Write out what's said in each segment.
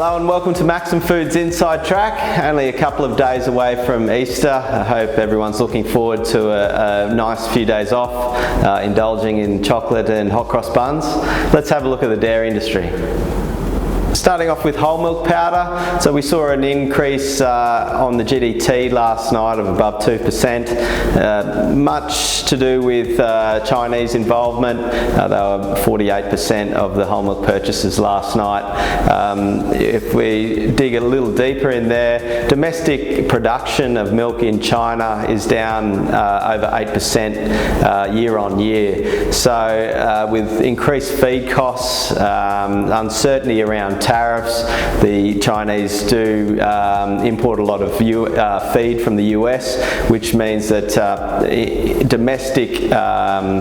Hello and welcome to Maxim Foods Inside Track. Only a couple of days away from Easter. I hope everyone's looking forward to a nice few days off, indulging in chocolate and hot cross buns. Let's have a look at the dairy industry. Starting off with whole milk powder, so we saw an increase on the GDT last night of above 2%, much to do with Chinese involvement. They were 48% of the whole milk purchases last night. If we dig a little deeper in there, domestic production of milk in China is down over 8% year on year. So with increased feed costs, uncertainty around tariffs, the Chinese do import a lot of feed from the US, which means that domestic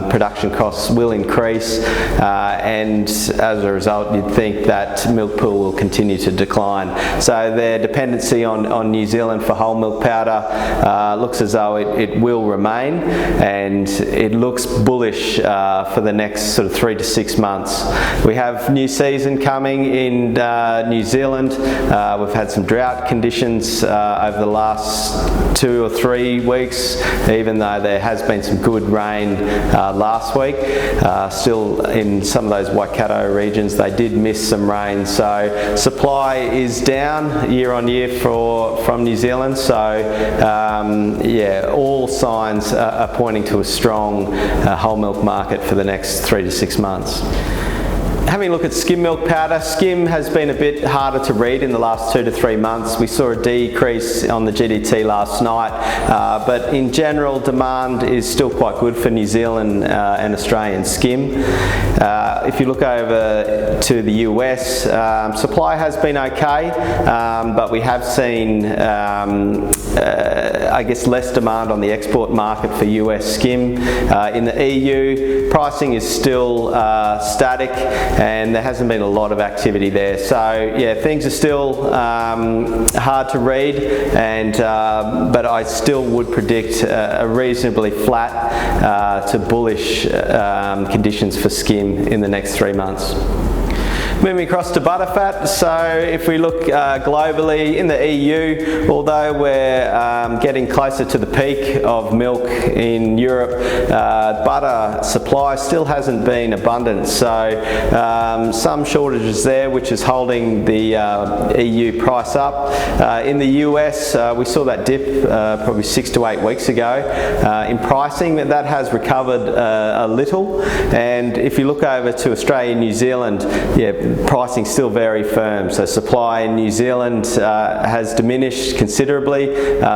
production costs will increase, and as a result you'd think that milk pool will continue to decline. So their dependency on New Zealand for whole milk powder looks as though it will remain, and it looks bullish for the next sort of 3 to 6 months. We have new season coming in New Zealand. We've had some drought conditions over the last 2 or 3 weeks, even though there has been some good rain last week. Still in some of those Waikato regions they did miss some rain, so supply is down year on year from New Zealand. So yeah, all signs are pointing to a strong whole milk market for the next 3 to 6 months. Having a look at skim milk powder, skim has been a bit harder to read in the last 2 to 3 months. We saw a decrease on the GDT last night, but in general demand is still quite good for New Zealand and Australian skim. If you look over to the US, supply has been okay, but we have seen I guess less demand on the export market for US skim. In the EU, pricing is still static, and there hasn't been a lot of activity there. So yeah, things are still hard to read, and but I still would predict a reasonably flat to bullish conditions for skim in the next 3 months. Moving across to butterfat, so if we look globally in the EU, although we're getting closer to the peak of milk in Europe, butter supply still hasn't been abundant, so some shortages there, which is holding the EU price up. In the US, we saw that dip probably 6 to 8 weeks ago in pricing. That has recovered a little, and if you look over to Australia and New Zealand, yeah, pricing still very firm. So supply in New Zealand has diminished considerably.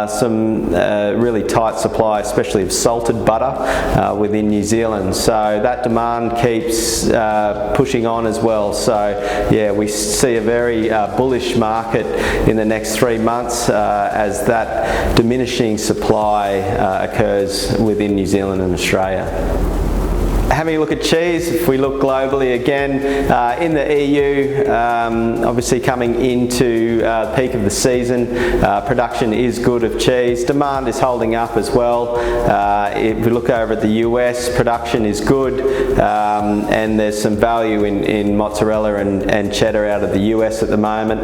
Some really tight supply, especially of salted butter within New Zealand. So that demand keeps pushing on as well. So yeah, we see a very bullish market in the next 3 months as that diminishing supply occurs within New Zealand and Australia. Having a look at cheese, if we look globally again, in the EU, obviously coming into the peak of the season, production is good of cheese. Demand is holding up as well. If we look over at the US, production is good, and there's some value in mozzarella and cheddar out of the US at the moment.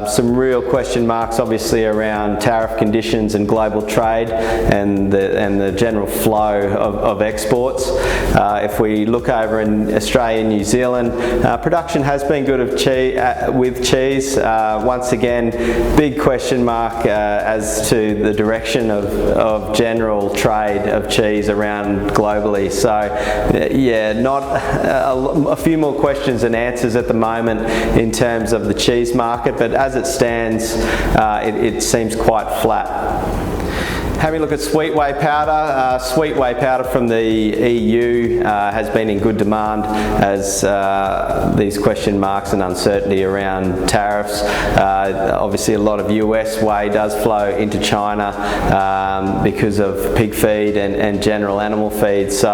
Some real question marks obviously around tariff conditions and global trade and the general flow of exports. If we look over in Australia and New Zealand, production has been good of with cheese. Once again, big question mark as to the direction of general trade of cheese around globally. So yeah, not a few more questions than answers at the moment in terms of the cheese market, but as it stands, it seems quite flat. Having a look at sweet whey powder, sweet whey powder from the EU has been in good demand as these question marks and uncertainty around tariffs. Obviously a lot of US whey does flow into China because of pig feed and general animal feed, so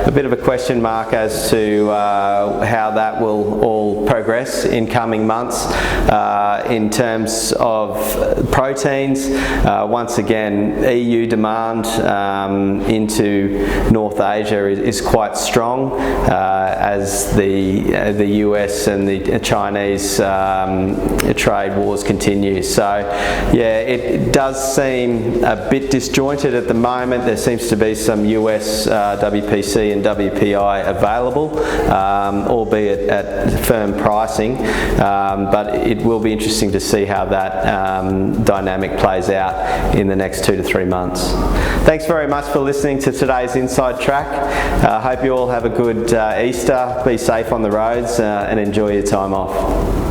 a bit of a question mark as to how that will all progress in coming months. In terms of proteins, once again, EU EU demand into North Asia is quite strong as the US and the Chinese trade wars continue. So yeah, it does seem a bit disjointed at the moment. There seems to be some US WPC and WPI available, albeit at firm pricing, but it will be interesting to see how that dynamic plays out in the next 2 to 3 months. Thanks very much for listening to today's Inside Track. I hope you all have a good Easter, be safe on the roads and enjoy your time off.